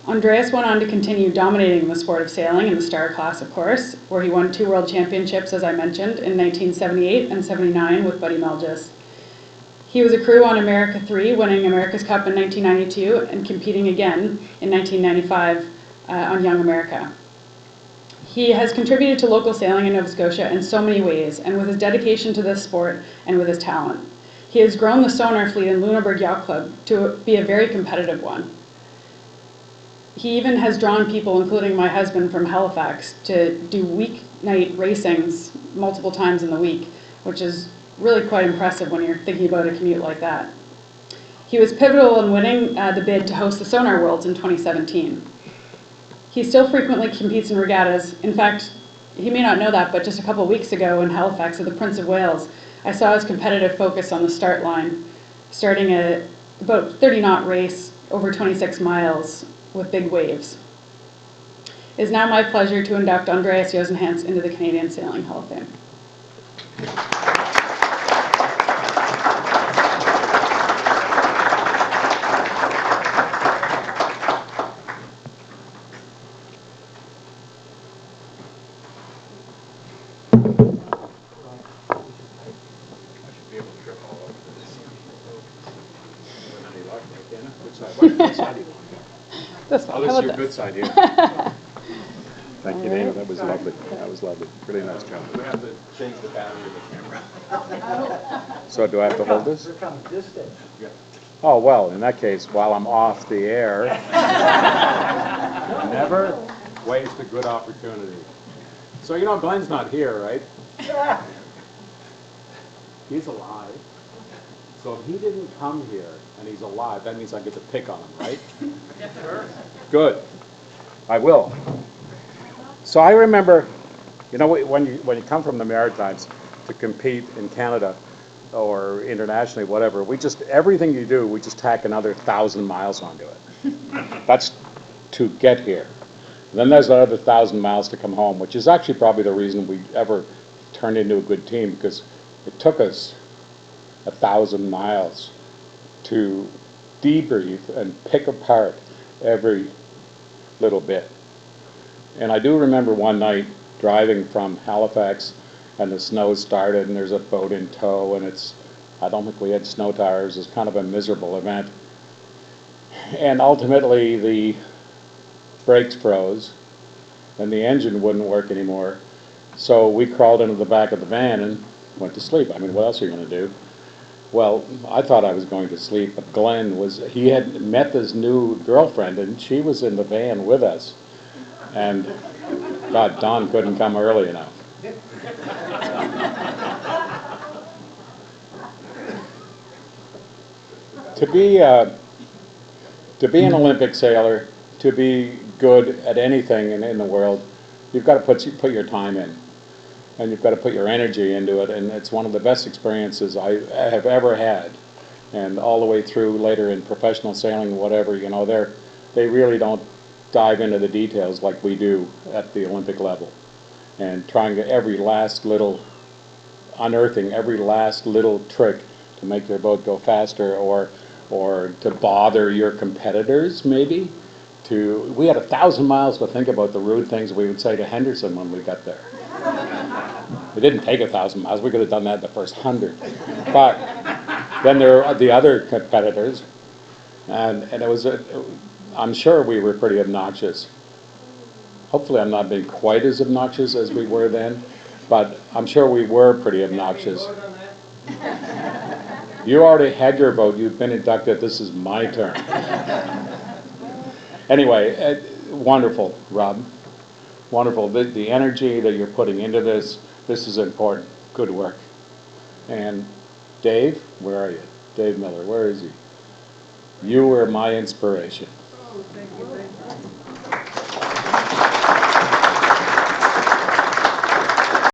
Andreas went on to continue dominating the sport of sailing in the star class, of course, where he won 2 world championships, as I mentioned, in 1978 and 79 with Buddy Melges. He was a crew on America 3, winning America's Cup in 1992 and competing again in 1995 on Young America. He has contributed to local sailing in Nova Scotia in so many ways, and with his dedication to this sport and with his talent. He has grown the sonar fleet in Lunenburg Yacht Club to be a very competitive one. He even has drawn people, including my husband from Halifax, to do weeknight racings multiple times in the week, which is really quite impressive when you're thinking about a commute like that. He was pivotal in winning the bid to host the Sonar Worlds in 2017. He still frequently competes in regattas. In fact, he may not know that, but just a couple of weeks ago in Halifax at the Prince of Wales, I saw his competitive focus on the start line, starting a about 30-knot race over 26 miles with big waves. It is now my pleasure to induct Andreas Josenhans into the Canadian Sailing Hall of Fame. This one. Oh, this is your good side here. Thank you, Dana. That was lovely. That was lovely. Really nice job. We have to change the battery of the camera. So do I have to hold this? Yeah. Oh, well, in that case, while I'm off the air, never waste a good opportunity. So, you know, Glenn's not here, right? He's alive. So if he didn't come here and he's alive, that means I get to pick on him, right? Yes, sir. Good. I will. So I remember, you know, when you come from the Maritimes to compete in Canada or internationally, whatever, we just, everything you do, we just tack another 1,000 miles onto it. That's to get here. And then there's another 1,000 miles to come home, which is actually probably the reason we ever turned into a good team, because it took us 1,000 miles to debrief and pick apart every little bit. And I do remember one night driving from Halifax and the snow started and there's a boat in tow and I don't think we had snow tires. It's kind of a miserable event. And ultimately the brakes froze and the engine wouldn't work anymore. So we crawled into the back of the van and went to sleep. I mean, what else are you going to do? Well, I thought I was going to sleep, but Glenn he had met this new girlfriend, and she was in the van with us. And, God, Don couldn't come early enough. To be an Olympic sailor, to be good at anything in the world, you've got to put your time in. And you've got to put your energy into it, and it's one of the best experiences I have ever had. And all the way through later in professional sailing, whatever, you know, they really don't dive into the details like we do at the Olympic level. And trying to unearthing every last little trick to make your boat go faster or to bother your competitors, maybe. We had 1,000 miles to think about the rude things we would say to Henderson when we got there. It didn't take 1,000 miles. We could have done that the first 100. But then there are the other competitors, and it was, I'm sure we were pretty obnoxious. Hopefully I'm not being quite as obnoxious as we were then, but I'm sure we were pretty obnoxious. You already had your vote. You've been inducted. This is my turn. Anyway, wonderful, Rob. Wonderful. The energy that you're putting into this is important. Good work. And Dave, where are you? Dave Miller, where is he? You were my inspiration. Oh, thank you.